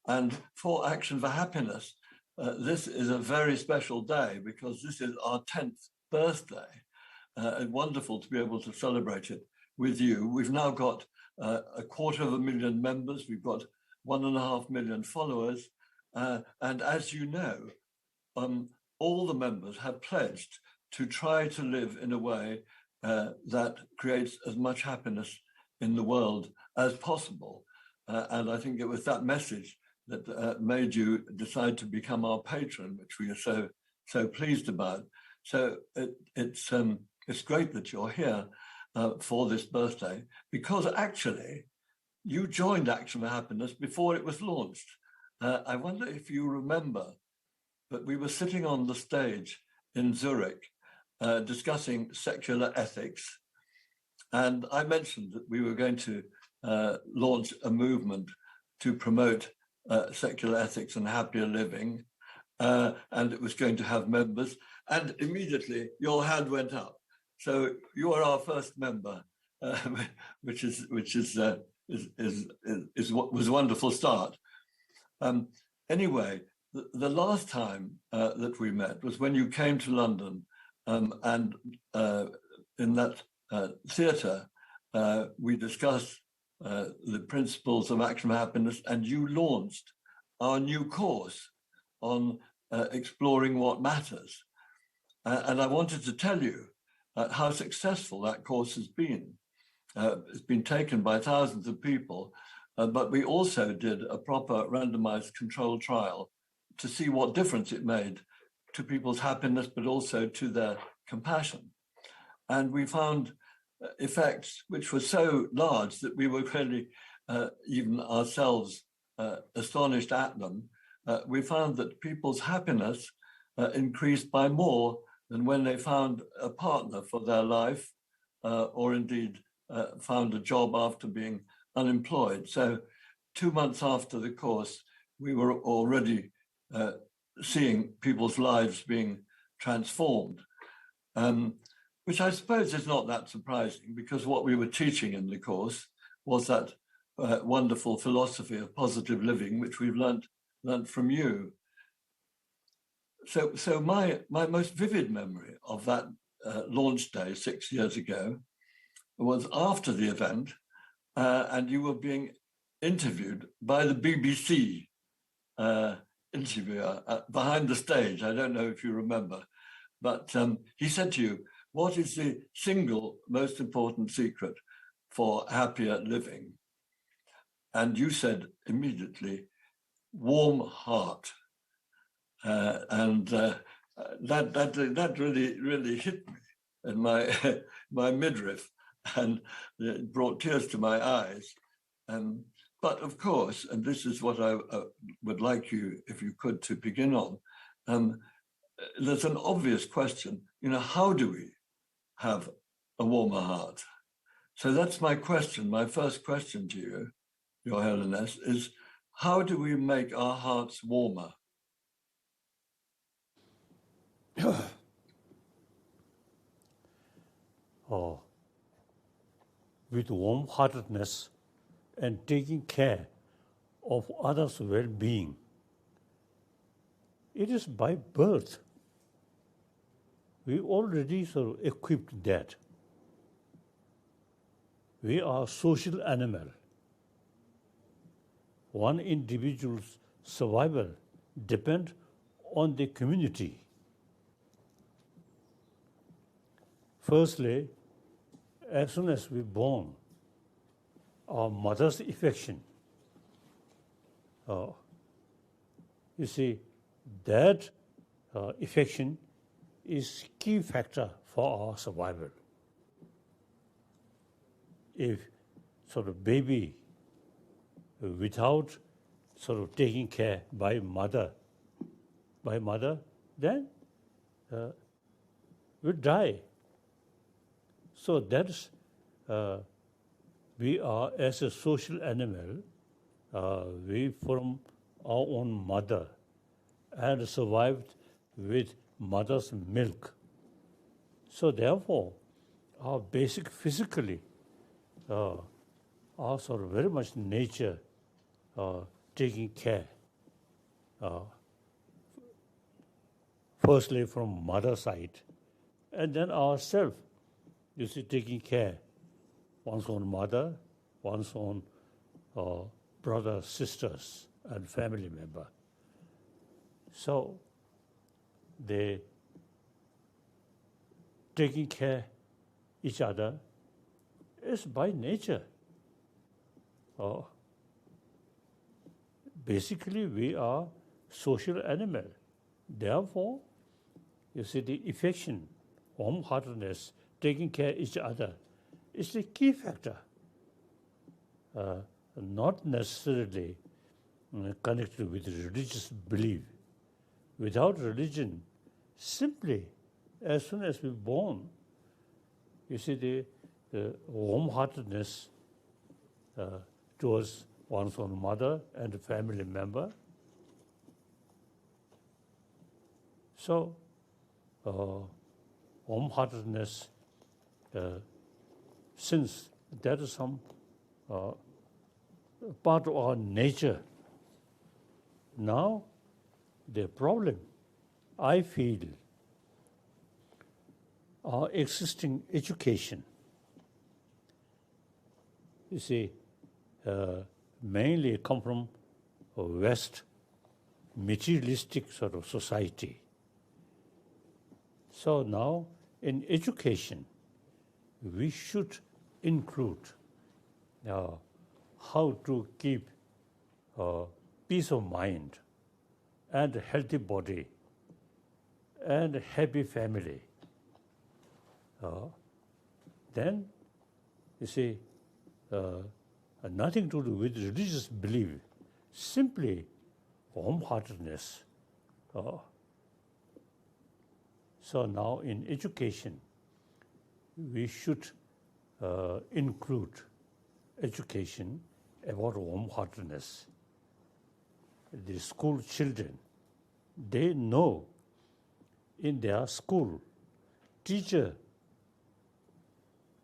And for Action for Happiness, this is a very special day because this is our 10th birthday. And wonderful to be able to celebrate it with you. We've now got 250,000 members. We've got 1.5 million followers. And as you know, all the members have pledged to try to live in a way that creates as much happiness in the world as possible. And I think it was that message that made you decide to become our patron, which we are so pleased about. So it's great that you're here for this birthday, because actually you joined Action for Happiness before it was launched. I wonder if you remember that we were sitting on the stage in Zurich discussing secular ethics. And I mentioned that we were going to launch a movement to promote secular ethics and happier living. And it was going to have members. And immediately your hand went up. So you are our first member, which was a wonderful start. Anyway, the last time that we met was when you came to London, and in that theatre, we discussed the principles of Action for Happiness, and you launched our new course on exploring what matters. And I wanted to tell you how successful that course has been. It's been taken by thousands of people, but we also did a proper randomized controlled trial to see what difference it made to people's happiness, but also to their compassion. And we found effects which were so large that we were really, even ourselves, astonished at them. We found that people's happiness increased by more than when they found a partner for their life, or indeed found a job after being unemployed. So 2 months after the course, we were already seeing people's lives being transformed, which I suppose is not that surprising, because what we were teaching in the course was that wonderful philosophy of positive living, which we've learnt from you. So my most vivid memory of that launch day 6 years ago was after the event, and you were being interviewed by the BBC interviewer behind the stage. I don't know if you remember, but he said to you, "What is the single most important secret for happier living?" And you said immediately, "Warm heart." And that really hit me in my midriff, and it brought tears to my eyes. But of course, and this is what I would like you, if you could, to begin on, there's an obvious question, how do we have a warmer heart? So that's my question. My first question to you, Your Holiness, is how do we make our hearts warmer? With warm-heartedness and taking care of others' well-being. It is by birth. We already sort of equipped that. We are a social animal. One individual's survival depends on the community. Firstly, as soon as we're born, our mother's affection, you see, that affection is key factor for our survival. If sort of baby without sort of taking care by mother, then will die. So that's, we are, as a social animal, we from our own mother and survived with mother's milk. So therefore, our basic physically, our sort of very much nature taking care, firstly from mother side, and then ourselves, taking care, one's own mother, one's own brothers, sisters, and family member. So they taking care each other is by nature. Basically, we are social animal. Therefore, the affection, warm-heartedness, taking care of each other is the key factor. Not necessarily connected with religious belief. Without religion, simply, as soon as we're born, the warm-heartedness towards one's own mother and a family member. So, warm-heartedness, since that is some part of our nature. Now, the problem, I feel, our existing education, mainly come from a West materialistic sort of society. So now, in education, we should include how to keep peace of mind and a healthy body and a happy family. Then, nothing to do with religious belief, simply warm-heartedness. So now in education, we should include education about warm-heartedness. The school children, they know in their school, teacher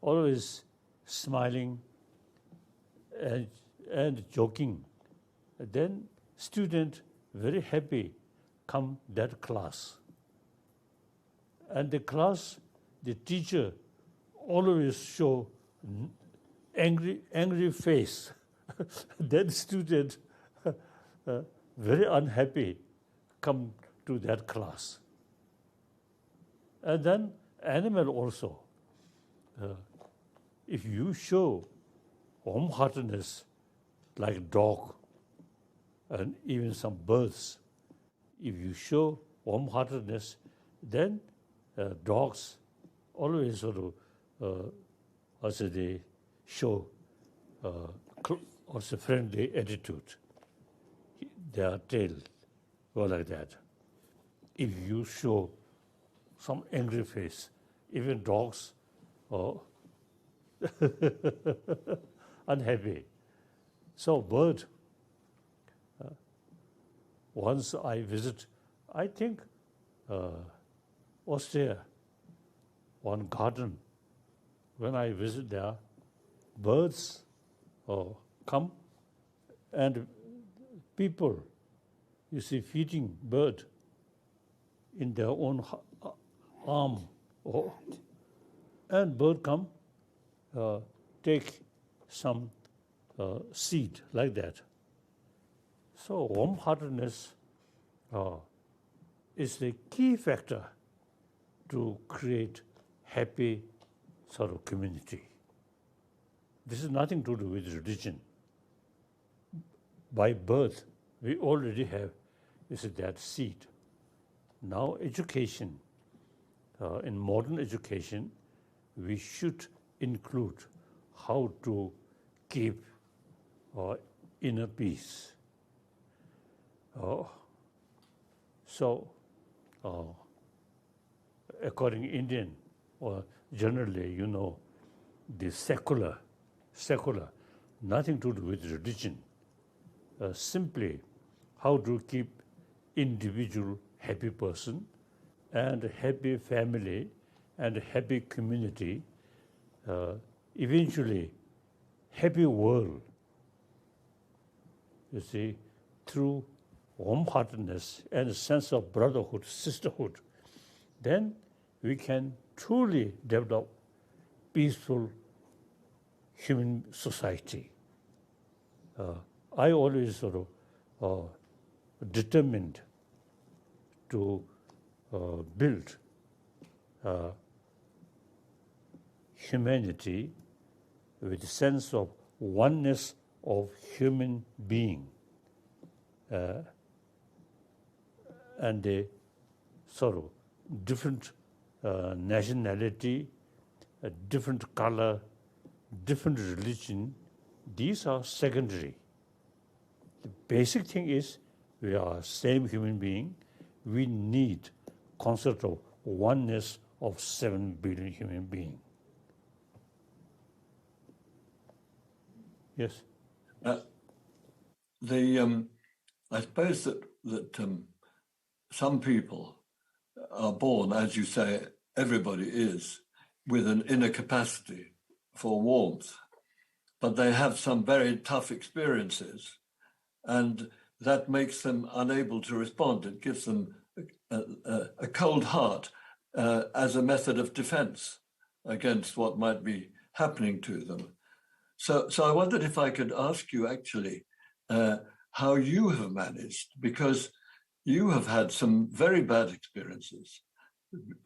always smiling and joking. Then student very happy come that class. And the class, the teacher always show angry face. Then student very unhappy come to that class. And then animal also. If you show warm-heartedness like dog and even some birds, if you show warm-heartedness, then dogs always sort of also they show also friendly attitude. Their tail go like that. If you show some angry face, even dogs are unhappy. So bird, once I visit, I think Australia, one garden, when I visit there, birds come and people, feeding bird in their own arm. And bird come, take some seed like that. So warm-heartedness is the key factor to create happy sort of community. This is nothing to do with religion. By birth, we already have that seed. Now education, in modern education, we should include how to keep inner peace. So, according to Indian, or generally, the secular, nothing to do with religion. Simply, how to keep individual happy person and happy family and happy community, eventually happy world. through warm-heartedness and a sense of brotherhood, sisterhood, then we can truly develop peaceful human society. I always sort of determined to build humanity with a sense of oneness of human being and a sort of different nationality, a different color, different religion. These are secondary. The basic thing is we are same human being. We need concept of oneness of 7 billion human beings. Yes. I suppose that some people are born, as you say, everybody is, with an inner capacity for warmth, but they have some very tough experiences, and that makes them unable to respond. It gives them a cold heart as a method of defense against what might be happening to them. So I wondered if I could ask you actually how you have managed, because you have had some very bad experiences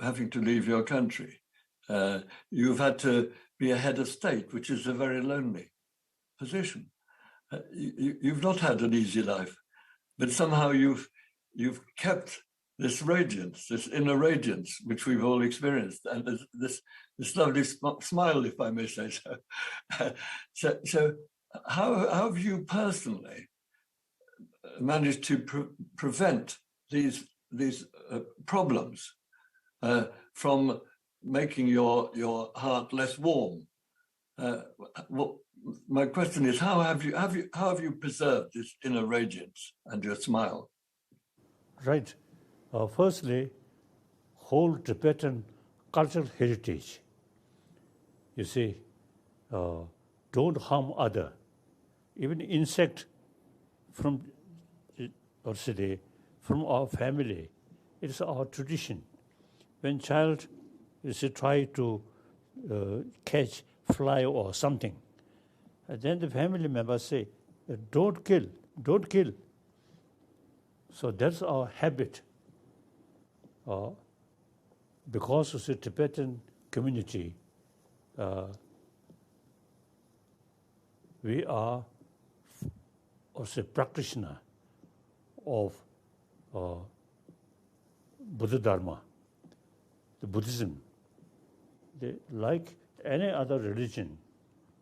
having to leave your country. You've had to be a head of state, which is a very lonely position. You've not had an easy life, but somehow you've kept this radiance, this inner radiance, which we've all experienced, and this lovely smile, if I may say so. So how have you personally managed to prevent these problems from making your heart less warm? My question is, how have you preserved this inner radiance and your smile? Right. Firstly, whole Tibetan cultural heritage. You see, don't harm other. Even insect from our family, it's our tradition. When child try to catch fly or something, and then the family members say, don't kill. So that's our habit. Because of the Tibetan community, we are also a practitioner of Buddha Dharma, the Buddhism. Like any other religion,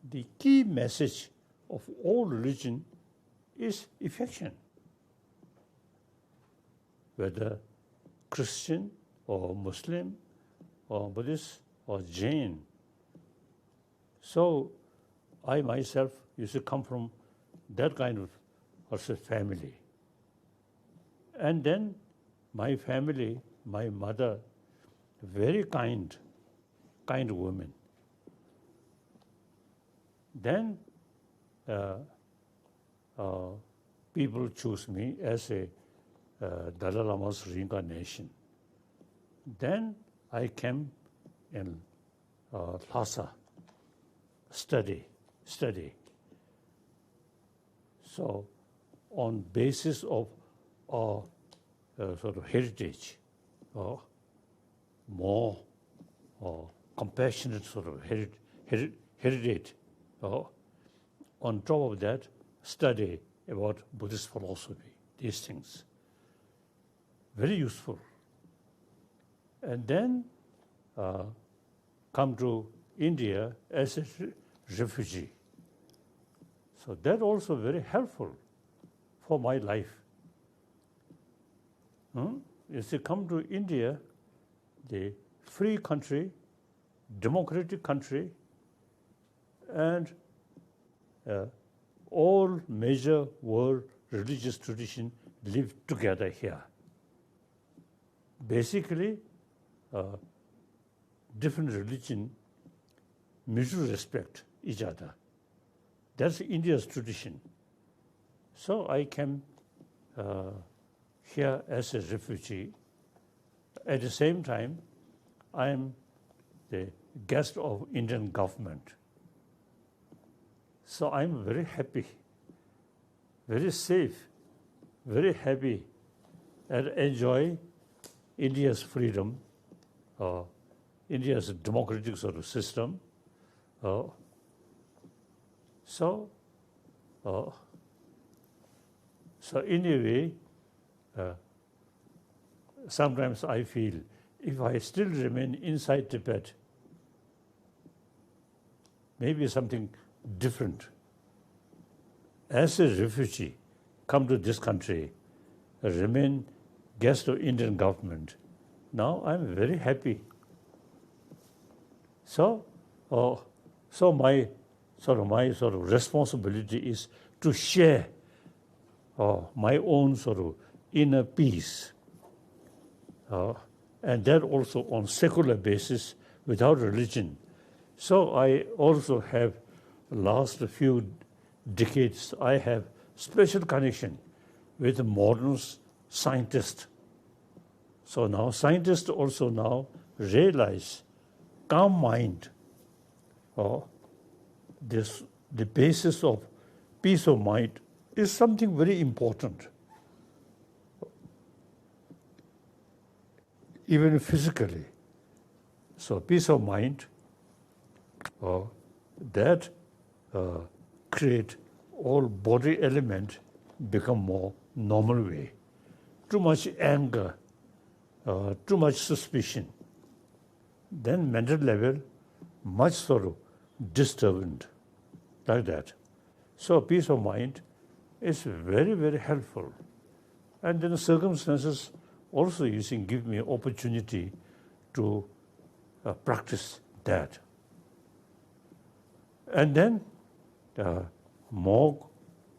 the key message of all religion is affection. Whether Christian or Muslim or Buddhist or Jain. So I myself used to come from that kind of also family. And then my family, my mother, very kind woman. Then people choose me as a Dalai Lama's reincarnation. Then I came in Lhasa, study. So on basis of our sort of heritage, more compassionate sort of heritage, on top of that, study about Buddhist philosophy, these things. Very useful. And then come to India as a refugee. So that also very helpful for my life. As you come to India, the free country, democratic country, and all major world religious traditions live together here. Basically, different religion mutually respect each other. That's India's tradition. So I came here as a refugee. At the same time, I am the guest of Indian government. So I'm very happy, very safe, very happy, and enjoy India's freedom, India's democratic sort of system. So in a way, sometimes I feel if I still remain inside Tibet, maybe something different. As a refugee, come to this country, remain guest of Indian government. Now I'm very happy. So my sort of responsibility is to share my own sort of inner peace, and that also on secular basis without religion. So I also have last few decades I have special connection with modern scientists. So now scientists also now realize calm mind, the basis of peace of mind is something very important. Even physically. So peace of mind, that create all body element become more normal way. Too much anger, too much suspicion, then mental level much sort of disturbed, like that. So peace of mind is very, very helpful. And then the circumstances also give me opportunity to practice that. And then more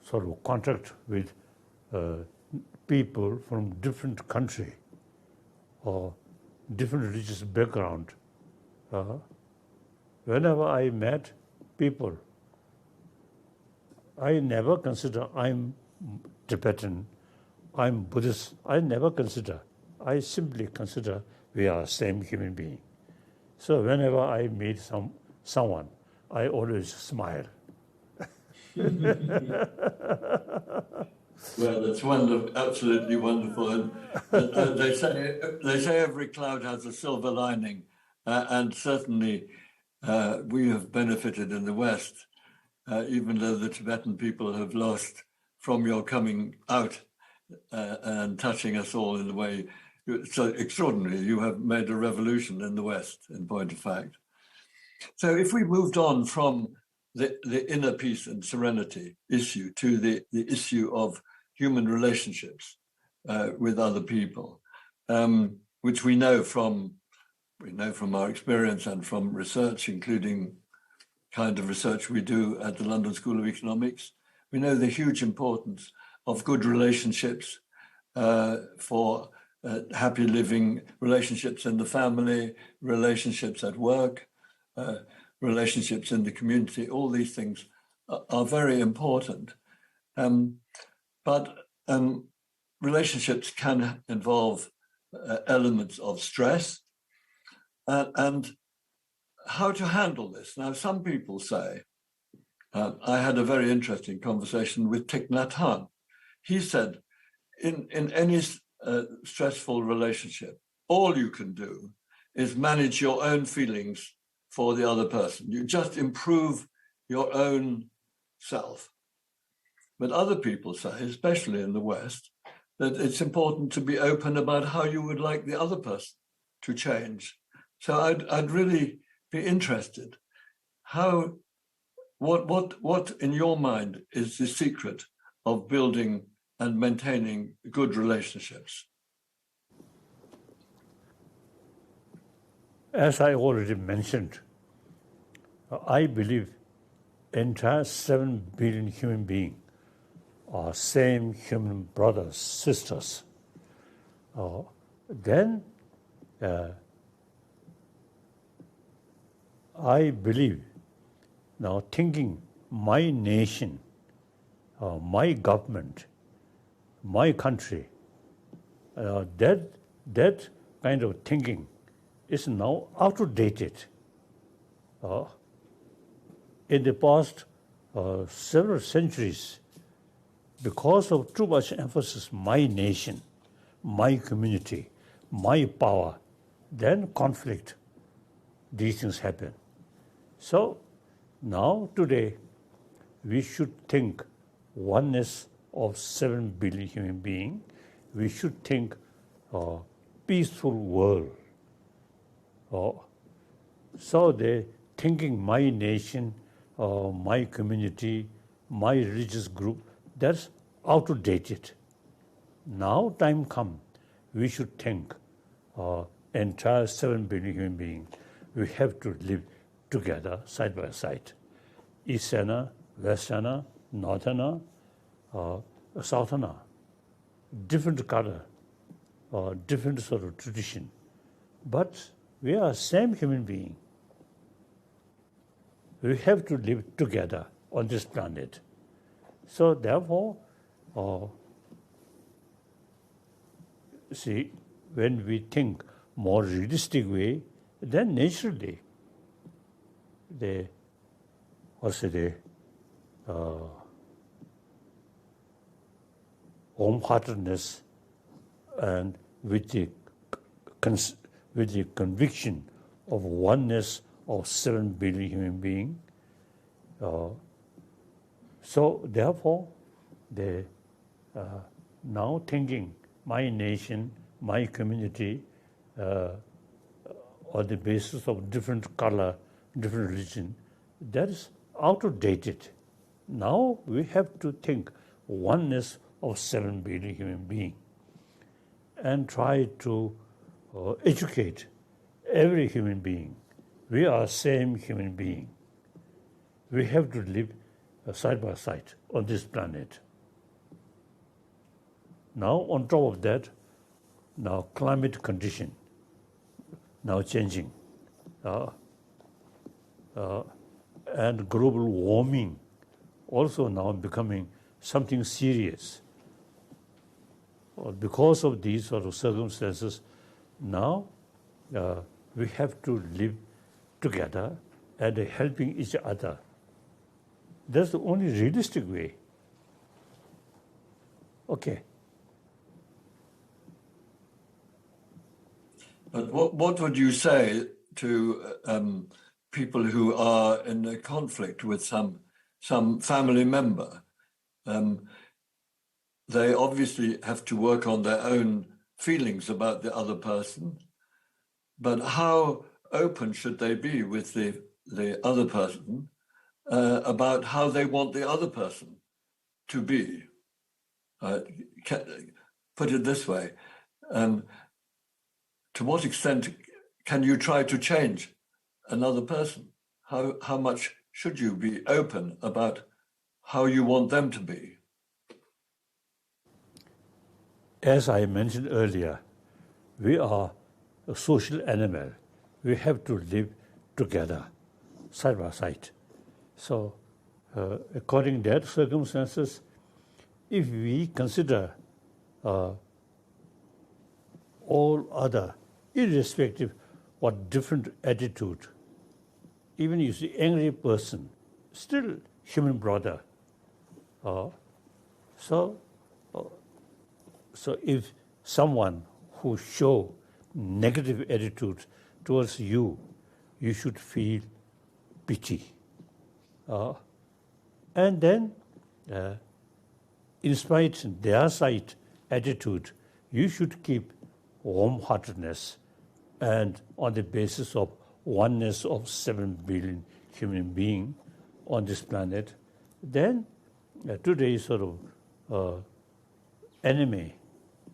sort of contact with people from different country or different religious background. Whenever I met people, I never consider I'm Tibetan, I'm Buddhist. I never consider. I simply consider we are same human being. So whenever I meet someone, I always smile. Well, that's wonderful, absolutely wonderful. And they say every cloud has a silver lining, and certainly we have benefited in the West, even though the Tibetan people have lost from your coming out and touching us all in the way. So extraordinary. You have made a revolution in the West, in point of fact. So if we moved on from the inner peace and serenity issue to the issue of human relationships with other people, which we know from our experience and from research, including kind of research we do at the London School of Economics. We know the huge importance of good relationships for happy living, relationships in the family, relationships at work, relationships in the community. All these things are very important. But relationships can involve elements of stress, and how to handle this. Now, some people say, I had a very interesting conversation with Thich Nhat Hanh. He said, in any stressful relationship, all you can do is manage your own feelings for the other person. You just improve your own self. But other people say, especially in the West, that it's important to be open about how you would like the other person to change. So I'd really be interested. What in your mind is the secret of building and maintaining good relationships? As I already mentioned, I believe entire 7 billion human beings are same human brothers, sisters. Then I believe, now thinking my nation, my government, my country. That kind of thinking is now outdated. In the past several centuries, because of too much emphasis, my nation, my community, my power, then conflict, these things happen. So now, today, we should think oneness of 7 billion human beings. We should think peaceful world. So the thinking my nation, my community, my religious group, that's outdated. Now time come, we should think entire 7 billion human beings. We have to live together, side by side. Easterner, Westerner, Northerner, Southerner, different color, different sort of tradition. But we are same human being. We have to live together on this planet. So therefore, see, when we think more realistic way, then naturally, wholeheartedness and with the conviction of oneness of 7 billion human beings. So therefore, now thinking my nation, my community, on the basis of different color, different religion, that is outdated. Now we have to think oneness of 7 billion human beings and try to educate every human being. We are same human being. We have to live side by side on this planet. Now on top of that, now climate condition, now changing, and global warming also now becoming something serious. Because of these sort of circumstances, now we have to live together and helping each other. That's the only realistic way. Okay. But what would you say to people who are in a conflict with some family member? They obviously have to work on their own feelings about the other person, but how open should they be with the other person about how they want the other person to be? Put it this way, to what extent can you try to change another person? How much should you be open about how you want them to be? As I mentioned earlier, we are a social animal. We have to live together, side by side. So, according to that circumstances, if we consider all other, irrespective what different attitude, even you see angry person, still human brother. So if someone who show negative attitude towards you, you should feel pity. And then, in spite of their side attitude, you should keep warm-heartedness and on the basis of oneness of 7 billion human beings on this planet, then today's sort of enemy,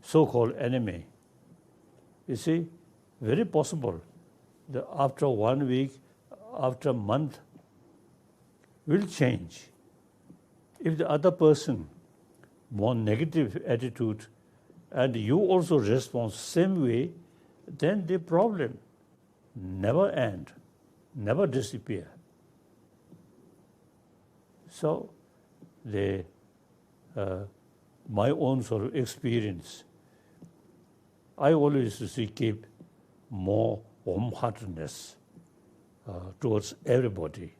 so-called enemy, you see, very possible that after 1 week, after a month, will change. If the other person more negative attitude and you also respond same way, then the problem never end, never disappear. So the my own sort of experience, I always keep more warm-heartedness towards everybody,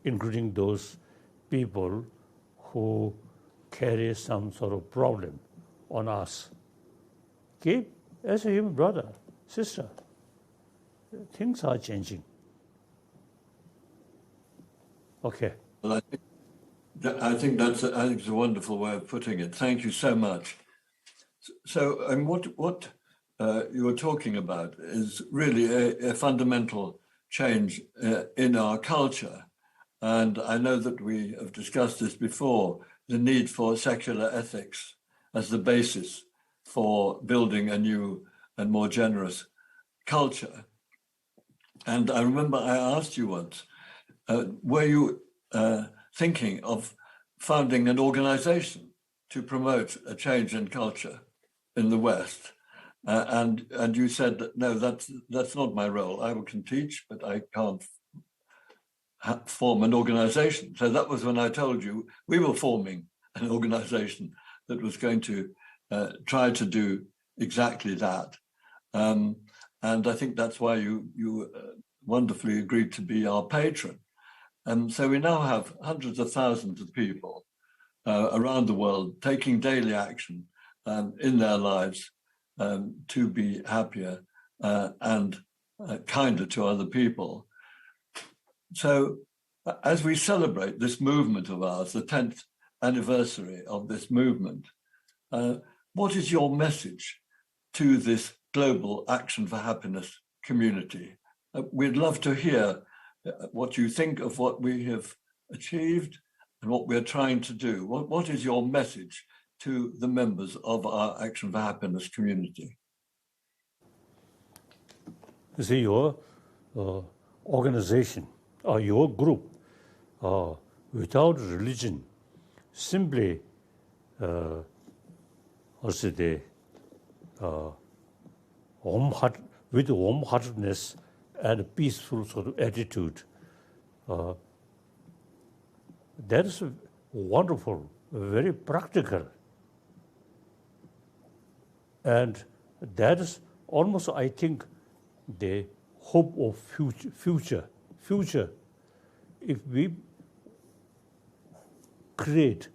including those people who carry some sort of problem on us. Keep as a human brother, sister. Things are changing. Okay. Well, I think it's a wonderful way of putting it. Thank you so much. So, and what you were talking about is really a fundamental change in our culture. And I know that we have discussed this before, the need for secular ethics as the basis for building a new and more generous culture. And I remember I asked you once, were you thinking of founding an organization to promote a change in culture in the West? And you said that, no, that's not my role. I can teach, but I can't form an organization. So that was when I told you we were forming an organization that was going to try to do exactly that. And I think that's why you wonderfully agreed to be our patron. And so we now have hundreds of thousands of people around the world taking daily action in their lives to be happier and kinder to other people. So as we celebrate this movement of ours, the 10th anniversary of this movement, what is your message to this global Action for Happiness community? We'd love to hear what you think of what we have achieved and what we're trying to do. What is your message to the members of our Action for Happiness community? You see, your organization or your group, without religion, simply, with warm-heartedness and a peaceful sort of attitude, that is wonderful, very practical. And that is almost, I think, the hope of future. If we create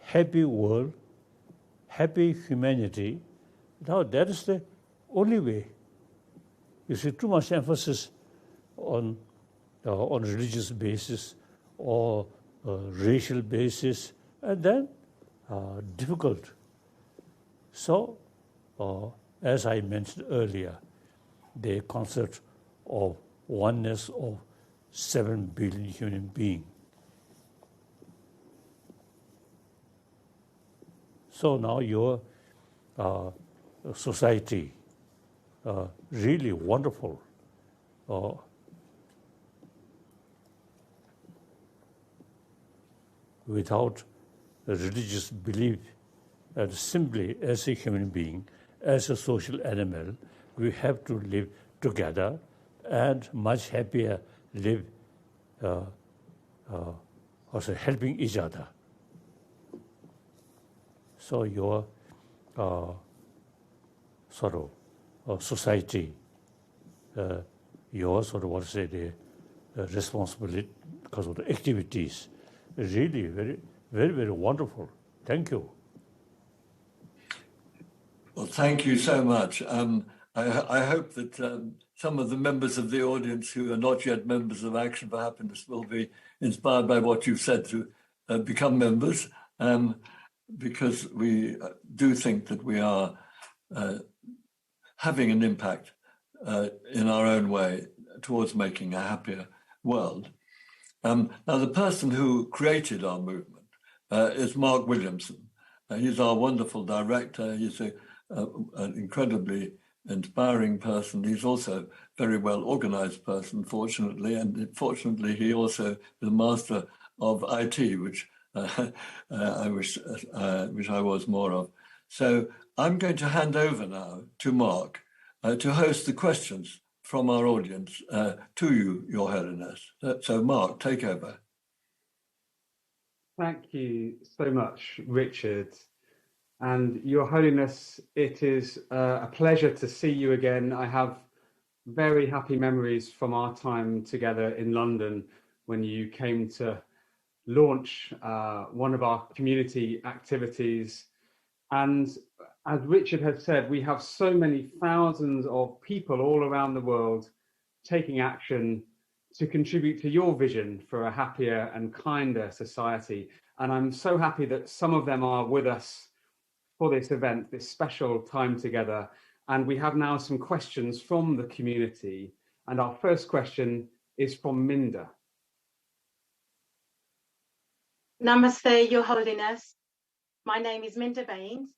happy world, happy humanity, now that is the only way. You see, too much emphasis on religious basis or racial basis, and then difficult. So, as I mentioned earlier, the concept of oneness of 7 billion human beings. So now your society, really wonderful. Without a religious belief, and simply as a human being, as a social animal, we have to live together and much happier live also helping each other. So your sort of society, your sort of the responsibility because of the activities, really very, very, very wonderful. Thank you. Well, thank you so much. I hope that some of the members of the audience who are not yet members of Action for Happiness will be inspired by what you've said to become members, because we do think that we are having an impact in our own way towards making a happier world. Now, the person who created our movement is Mark Williamson. He's our wonderful director. He's an incredibly inspiring person. He's also a very well organized person, fortunately, and fortunately he also is a master of IT, which I wish I was more of. So I'm going to hand over now to Mark to host the questions from our audience to you, Your Holiness. So Mark, take over. Thank you so much, Richard. And Your Holiness, it is a pleasure to see you again. I have very happy memories from our time together in London when you came to launch one of our community activities. And as Richard has said, we have so many thousands of people all around the world taking action to contribute to your vision for a happier and kinder society. And I'm so happy that some of them are with us for this event, this special time together. And we have now some questions from the community. And our first question is from Minda. Namaste, Your Holiness. My name is Minda Baines.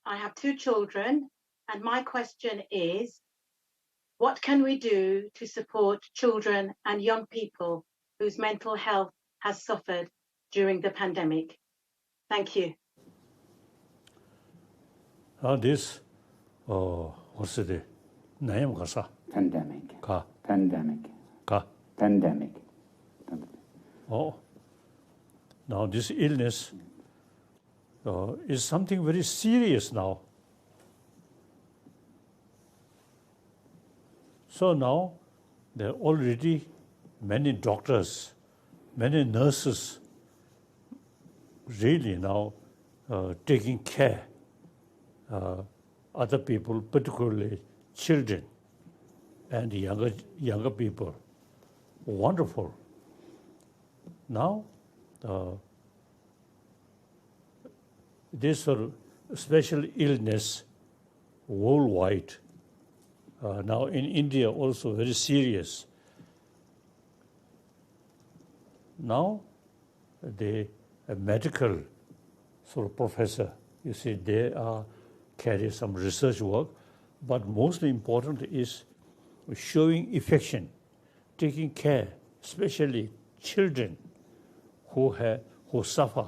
I have 2 children, and my question is, what can we do to support children and young people whose mental health has suffered during the pandemic? Thank you. This, what's the name? Pandemic. Ka. Pandemic. Ka. Pandemic. Oh, now this illness is something very serious now. So now there are already many doctors, many nurses really now taking care other people, particularly children and younger people. Wonderful. Now, this sort of special illness worldwide, now in India also very serious. Now, a medical sort of professor, you see, they are carry some research work, but mostly important is showing affection, taking care, especially children who suffer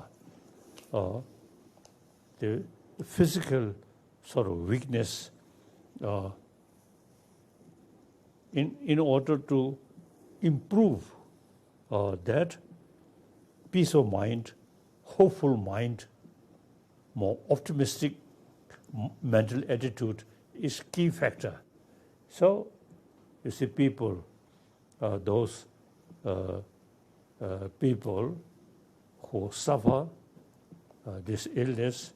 the physical sort of weakness in order to improve that peace of mind, hopeful mind, more optimistic mental attitude is key factor. So, you see, people, those people who suffer this illness,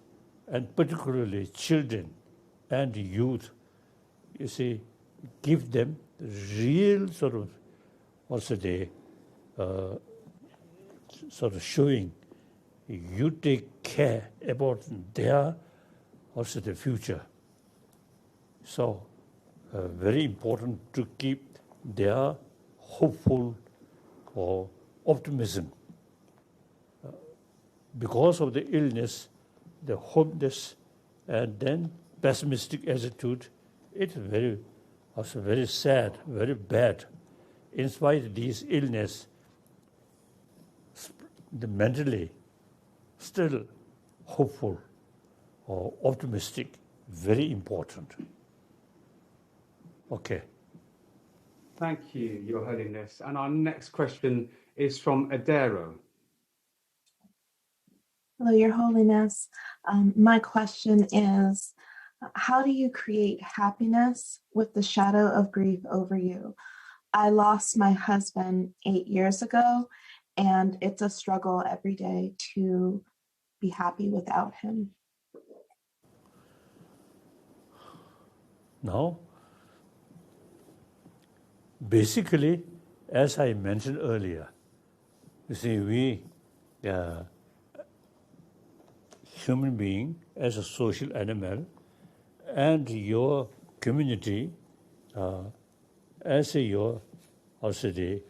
and particularly children and youth, you see, give them real sort of, also the sort of showing you take care about their also the future. So, very important to keep their hopeful or optimism. Because of the illness, the hopeless, and then pessimistic attitude, it's also very sad, very bad. In spite of this illness, the mentally still hopeful or optimistic, very important. Okay. Thank you, Your Holiness. And our next question is from Adero. Hello, Your Holiness. My question is, how do you create happiness with the shadow of grief over you? I lost my husband 8 years ago, and it's a struggle every day to be happy without him. Now, basically, as I mentioned earlier, you see, we, human being as a social animal, and your community as your, also the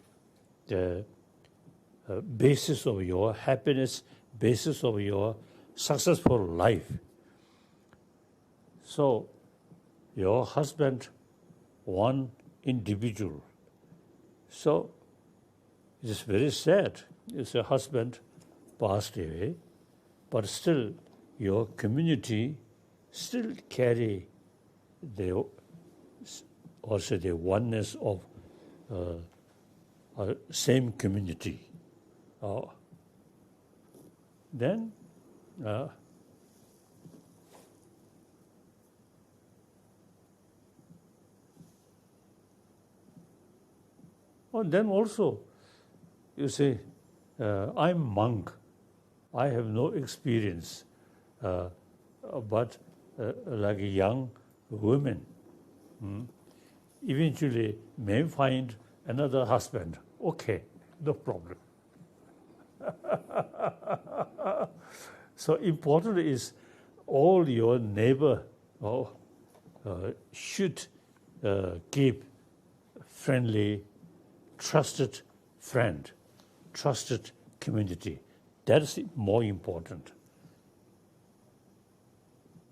basis of your happiness, basis of your successful life. So, your husband, one individual. So, it is very sad. It's a husband passed away, but still your community still carry the also the oneness of same community. Then And then also, you say, I'm monk. I have no experience. But like young women, eventually may find another husband. Okay, no problem. So important is all your neighbor should keep friendly, trusted friend, trusted community. That is more important.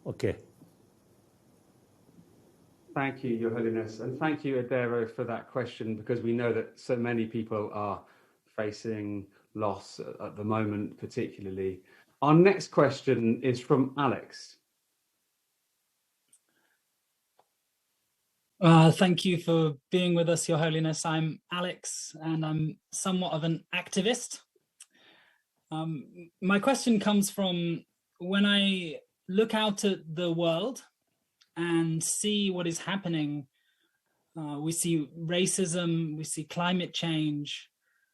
Okay. Thank you, Your Holiness. And thank you, Adero, for that question, because we know that so many people are facing loss at the moment, particularly. Our next question is from Alex. Thank you for being with us, Your Holiness. I'm Alex, and I'm somewhat of an activist. My question comes from when I look out at the world and see what is happening. We see racism, we see climate change,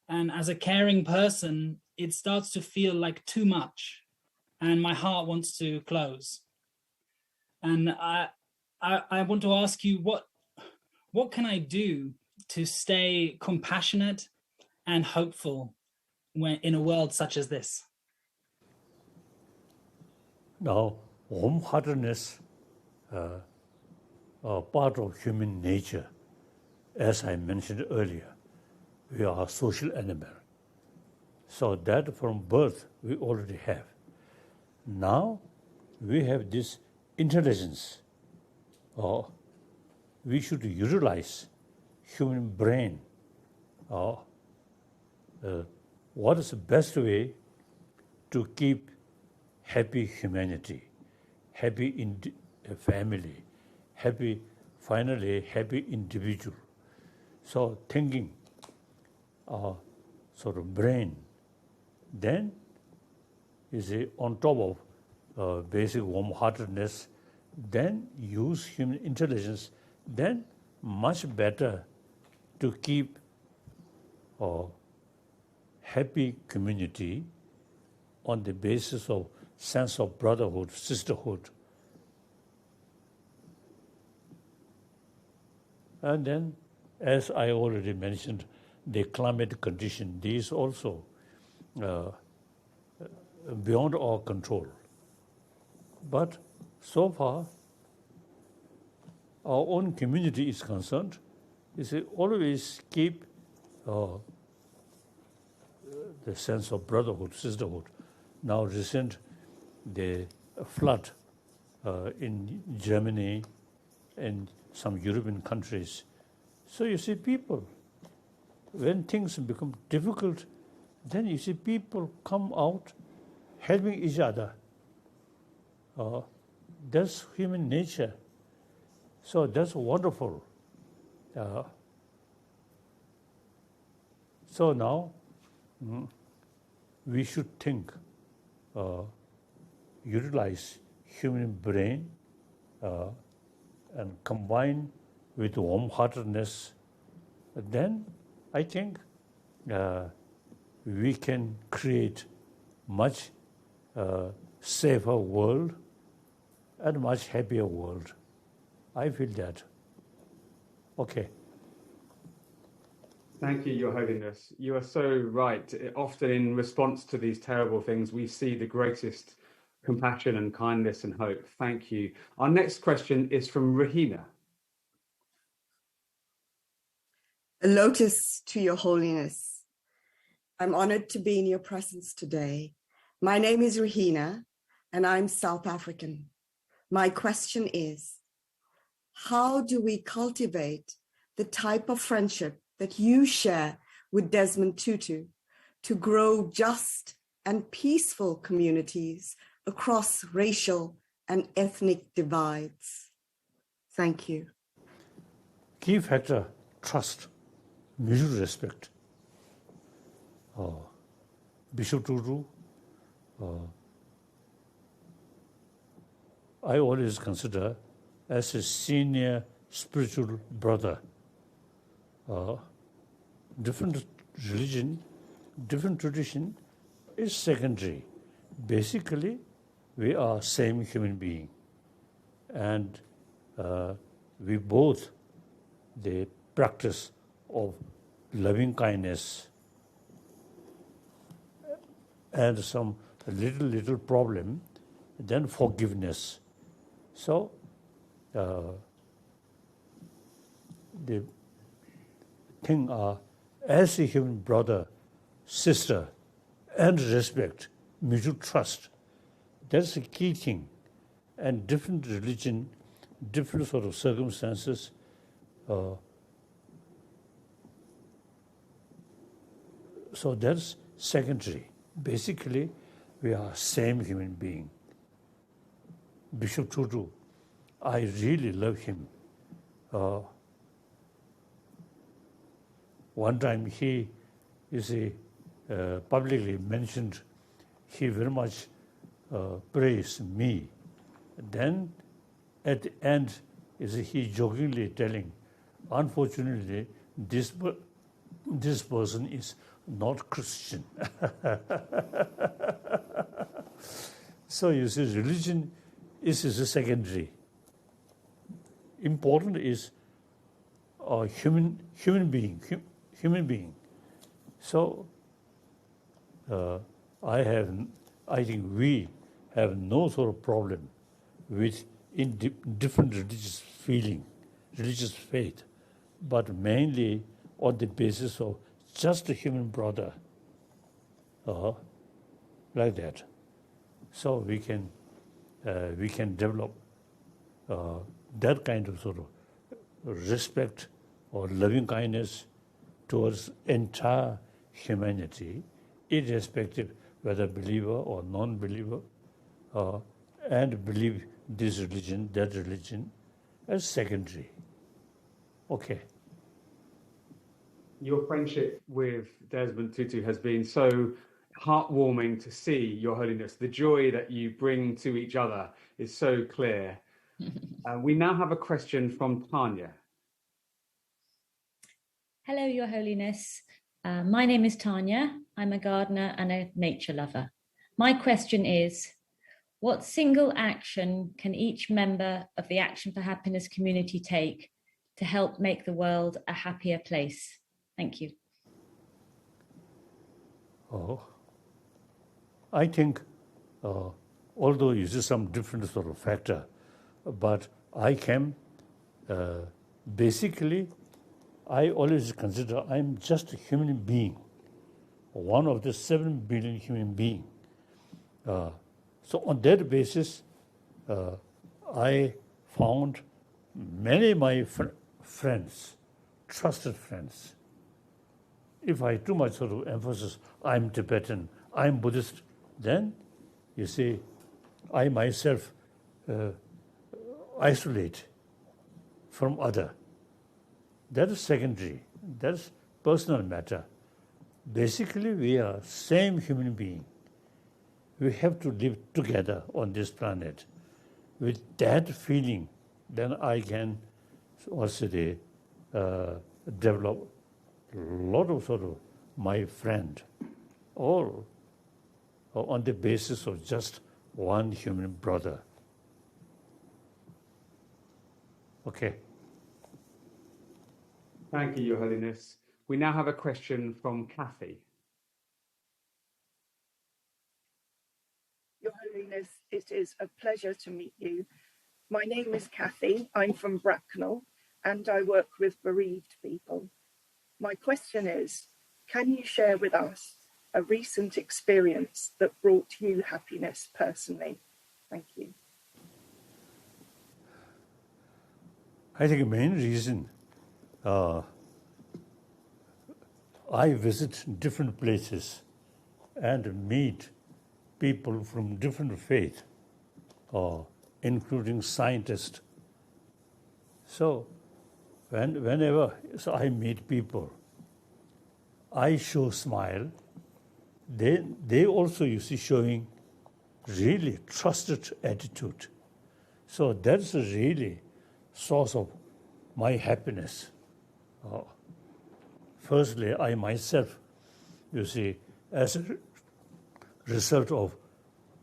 and as a caring person, it starts to feel like too much, and my heart wants to close. And I want to ask you, what can I do to stay compassionate and hopeful when in a world such as this? Now, warm-heartedness are part of human nature. As I mentioned earlier, we are a social animal. So that from birth we already have. Now we have this intelligence. We should utilize human brain. What is the best way to keep happy humanity, happy family, finally happy individual? So thinking, sort of brain, then you see on top of basic warm-heartedness, then use human intelligence, then much better to keep a happy community on the basis of sense of brotherhood, sisterhood. And then, as I already mentioned, the climate condition, these also beyond our control. But so far, our own community is concerned, you see, always keep the sense of brotherhood, sisterhood. Now recent, the flood in Germany and some European countries. So you see people, when things become difficult, then you see people come out helping each other. That's human nature. So that's wonderful. So now we should think, utilize human brain and combine with warm-heartedness. Then I think we can create much safer world and much happier world. I feel that. Okay. Thank you, Your Holiness. You are so right. Often in response to these terrible things, we see the greatest compassion and kindness and hope. Thank you. Our next question is from Rahina. A lotus to Your Holiness. I'm honored to be in your presence today. My name is Rahina, and I'm South African. My question is, how do we cultivate the type of friendship that you share with Desmond Tutu to grow just and peaceful communities across racial and ethnic divides? Thank you. Key factor, trust, mutual respect. Bishop Tutu, I always consider as a senior spiritual brother. different religion, different tradition is secondary. Basically, we are same human being, and we both the practice of loving kindness and some little problem, then forgiveness. So the thing are, as a human brother, sister, and respect, mutual trust. That's the key thing. And different religion, different sort of circumstances, so that's secondary. Basically, we are same human being. Bishop Tutu, I really love him. One time he publicly mentioned, he very much praised me. Then at the end, he jokingly telling, unfortunately, this person is not Christian. So you see, religion is a secondary. Important is a human being. So I think we have no sort of problem with different religious feeling, religious faith, but mainly on the basis of just a human brother, like that. So we can develop that kind of sort of respect or loving kindness towards entire humanity, irrespective whether believer or non-believer, and believe this religion, that religion, as secondary. Okay. Your friendship with Desmond Tutu has been so heartwarming to see, Your Holiness. The joy that you bring to each other is so clear. We now have a question from Tanya. Hello, Your Holiness. My name is Tanya. I'm a gardener and a nature lover. My question is, what single action can each member of the Action for Happiness community take to help make the world a happier place? Thank you. I think, although you see some different sort of factor, but I can, basically, I always consider I'm just a human being, one of the 7 billion human beings. So on that basis, I found many of my friends, trusted friends. If I too much sort of emphasis, I'm Tibetan, I'm Buddhist, then you see, I myself isolate from other. That is secondary. That's personal matter. Basically, we are same human being. We have to live together on this planet. With that feeling, then I can also develop a lot of sort of my friend, all on the basis of just one human brother. Okay. Thank you, Your Holiness. We now have a question from Kathy. Your Holiness, it is a pleasure to meet you. My name is Kathy. I'm from Bracknell and I work with bereaved people. My question is, can you share with us a recent experience that brought you happiness personally? Thank you. I think the main reason I visit different places and meet people from different faith, including scientists. So whenever I meet people, I show smile. They also, you see, showing really trusted attitude. So that's a really source of my happiness. firstly, I myself, you see, as a result of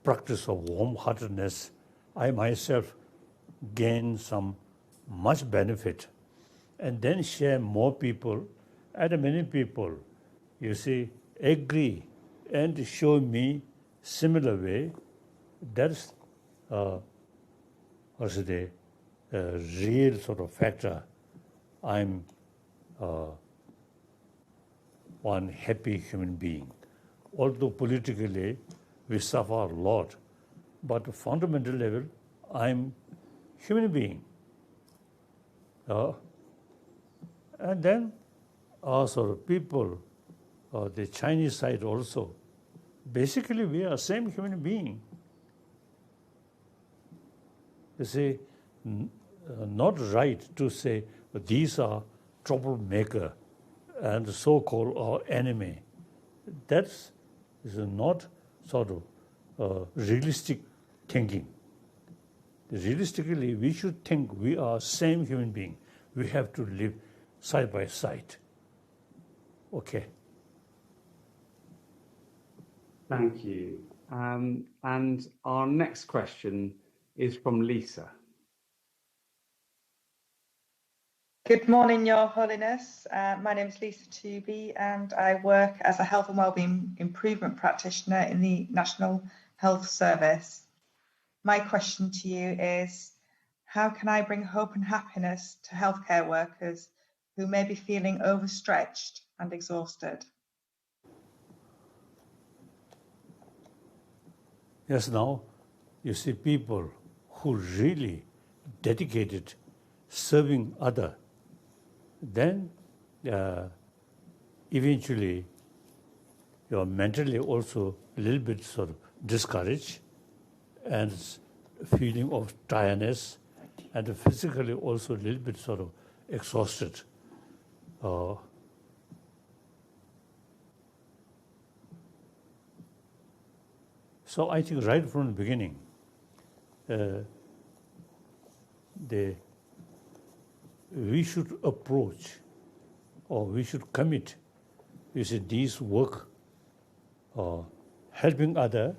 practice of warm-heartedness, I myself gain some much benefit, and then share more people, and many people, you see, agree and show me similar way. That's what's the real sort of factor. I'm one happy human being. Although politically we suffer a lot, but fundamental level, I'm human being. And then also people, the Chinese side also, basically we are same human being. You see, not right to say these are troublemaker and so-called our enemy. That's is not sort of realistic thinking. Realistically, we should think we are same human being. We have to live side by side. Okay. Thank you. And our next question is from Lisa. Good morning, Your Holiness. My name is Lisa Tooby, and I work as a health and wellbeing improvement practitioner in the National Health Service. My question to you is, how can I bring hope and happiness to healthcare workers who may be feeling overstretched and exhausted? Yes, now you see people who really dedicated serving other, then eventually you're mentally also a little bit sort of discouraged and feeling of tiredness, and physically also a little bit sort of exhausted. So I think right from the beginning, we should approach, or we should commit, you see, these work, helping other,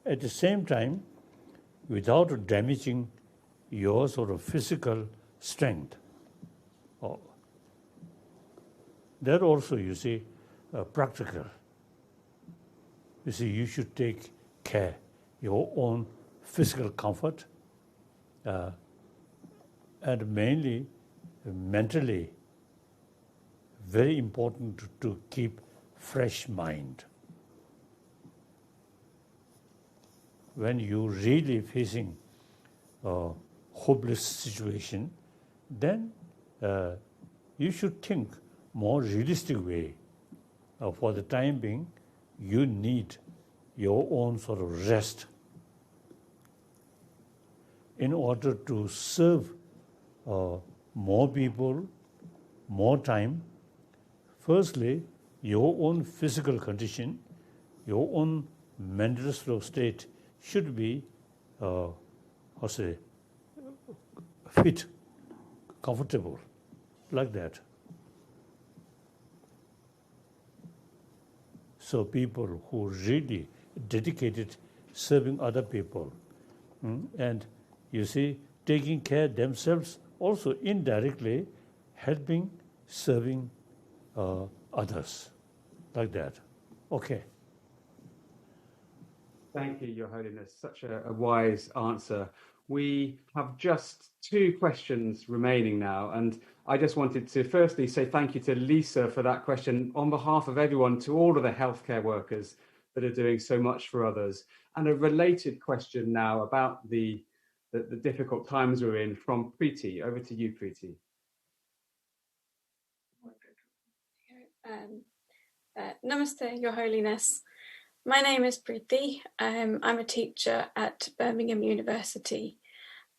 at the same time, without damaging your sort of physical strength. That also, you see, practical. You see, you should take care your own physical comfort, and mainly mentally, very important to keep fresh mind. When you really facing a hopeless situation, then you should think more realistic way. For the time being, you need your own sort of rest in order to serve more people, more time. Firstly, your own physical condition, your own mental state should be, fit, comfortable, like that. So people who really dedicated serving other people, and you see, taking care themselves, also indirectly helping, serving others, like that. Okay. Thank you, Your Holiness. Such a wise answer. We have just 2 questions remaining now, and I just wanted to firstly say thank you to Lisa for that question on behalf of everyone, to all of the healthcare workers that are doing so much for others. And a related question now about the difficult times we're in from Preeti. Over to you, Preeti. Namaste, Your Holiness. My name is Preeti. I'm a teacher at Birmingham University.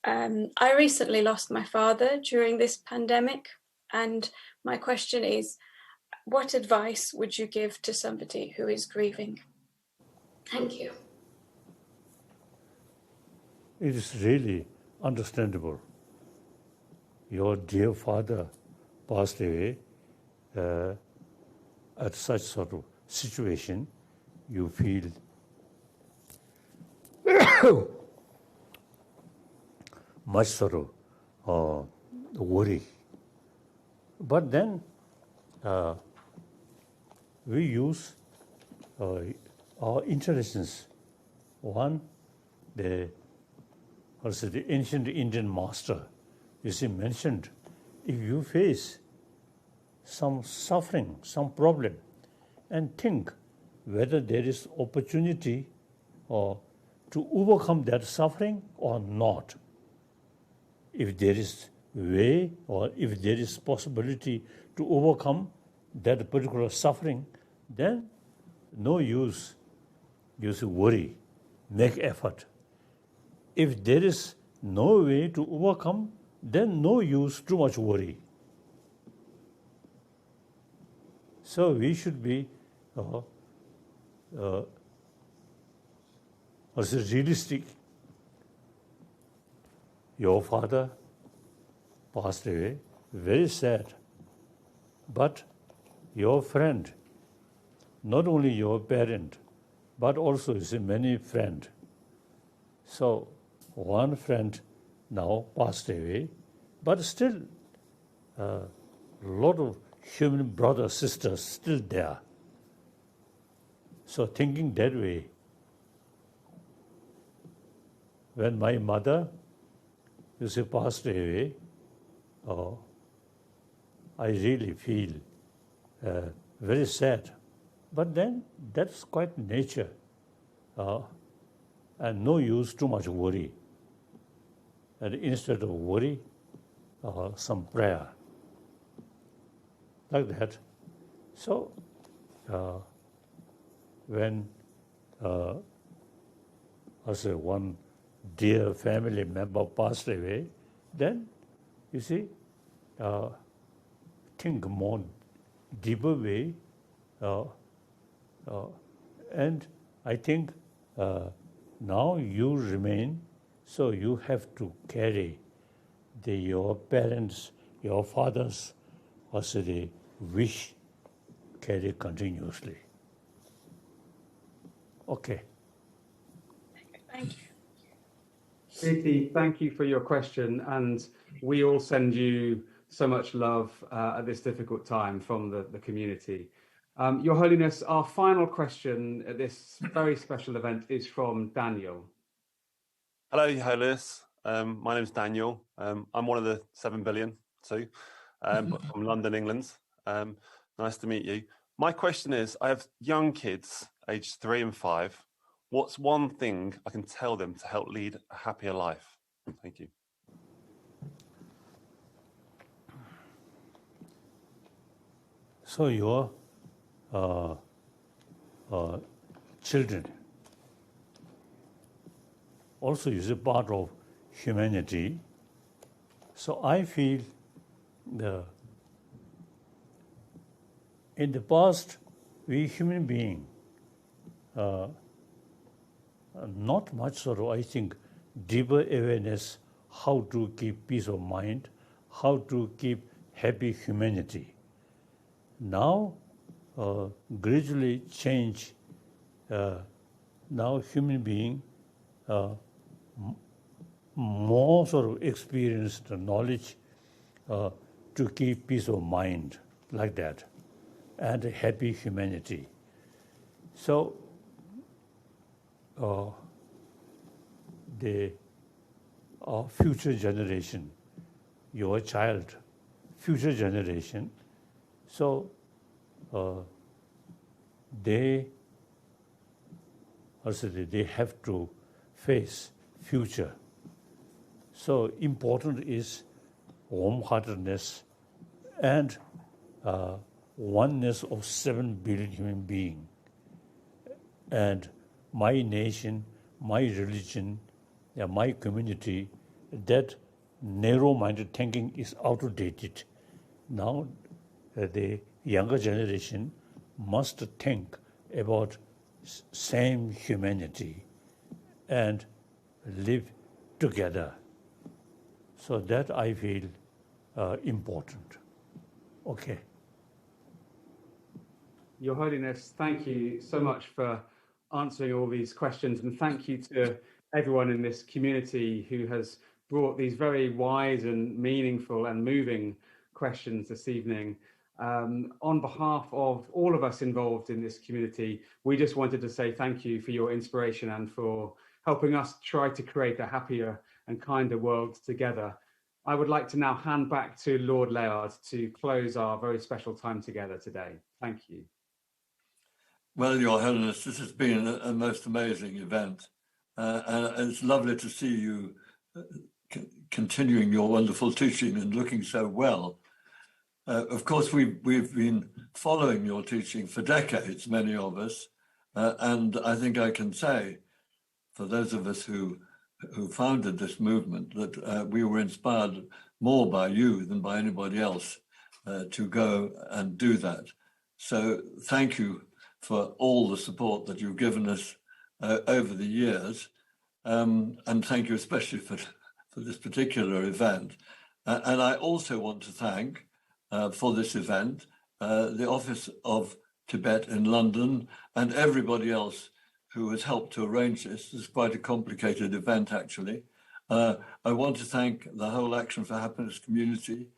I recently lost my father during this pandemic, and my question is, what advice would you give to somebody who is grieving? Thank you. It is really understandable. Your dear father passed away at such sort of situation, you feel much sort of worry. But then we use our intelligence. One, the ancient Indian master, mentioned, if you face some suffering, some problem, and think whether there is opportunity or to overcome that suffering or not. If there is way or if there is possibility to overcome that particular suffering, then no use worry, make effort. If there is no way to overcome, then no use too much worry. So we should be also realistic. Your father passed away, very sad. But your friend, not only your parent, but also many friends. So one friend now passed away, but still a lot of human brothers, sisters still there. So thinking that way, when my mother passed away, I really feel very sad. But then that's quite nature, and no use too much worry. And instead of worry, some prayer, like that. So when one dear family member passed away, then think more deeper way, and I think now you remain, so you have to carry your parents, your fathers, also the wish, carry continuously. Okay. Thank you. Preeti, thank you for your question, and we all send you so much love at this difficult time from the community. Your Holiness, our final question at this very special event is from Daniel. Hello, Your Holiness. My name's Daniel. I'm one of the 7 billion too, from London, England. Nice to meet you. My question is, I have young kids, aged 3 and 5. What's one thing I can tell them to help lead a happier life? Thank you. So your children also is a part of humanity. So I feel in the past, we human beings, not much sort of, I think, deeper awareness how to keep peace of mind, how to keep happy humanity. Now, gradually change. Now, human being more sort of experienced knowledge to keep peace of mind, like that, and happy humanity. So, the future generation, your child, future generation, so they have to face future. So important is warm-heartedness and oneness of 7 billion human beings. And my nation, my religion, my community, that narrow-minded thinking is outdated. Now, the younger generation must think about same humanity and live together. So that I feel important. Okay. Your Holiness, thank you so much for answering all these questions, and thank you to everyone in this community who has brought these very wise and meaningful and moving questions this evening. On behalf of all of us involved in this community, we just wanted to say thank you for your inspiration and for helping us try to create a happier and kinder world together. I would like to now hand back to Lord Layard to close our very special time together today. Thank you. Well, Your Holiness, this has been a most amazing event. And it's lovely to see you continuing your wonderful teaching and looking so well. Of course, we've been following your teaching for decades, many of us. And I think I can say, for those of us who founded this movement, that we were inspired more by you than by anybody else to go and do that. So thank you for all the support that you've given us over the years. And thank you especially for this particular event. And I also want to thank for this event the Office of Tibet in London and everybody else who has helped to arrange this. This is quite a complicated event, actually. I want to thank the whole Action for Happiness community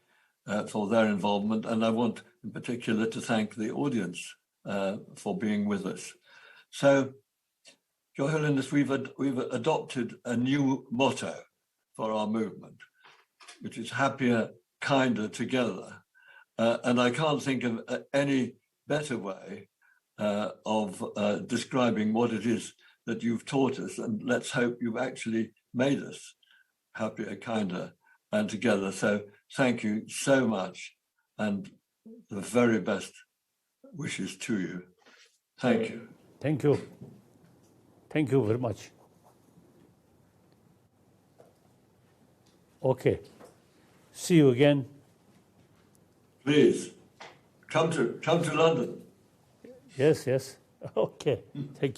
for their involvement, and I want in particular to thank the audience for being with us. So, Your Holiness, we've adopted a new motto for our movement, which is happier, kinder, together. And I can't think of any better way of describing what it is that you've taught us. And let's hope you've actually made us happier, kinder, and together. So thank you so much, and the very best wishes to you. Thank you. Thank you. Thank you very much. Okay. See you again. Please come to London. Yes. Okay. Thank you.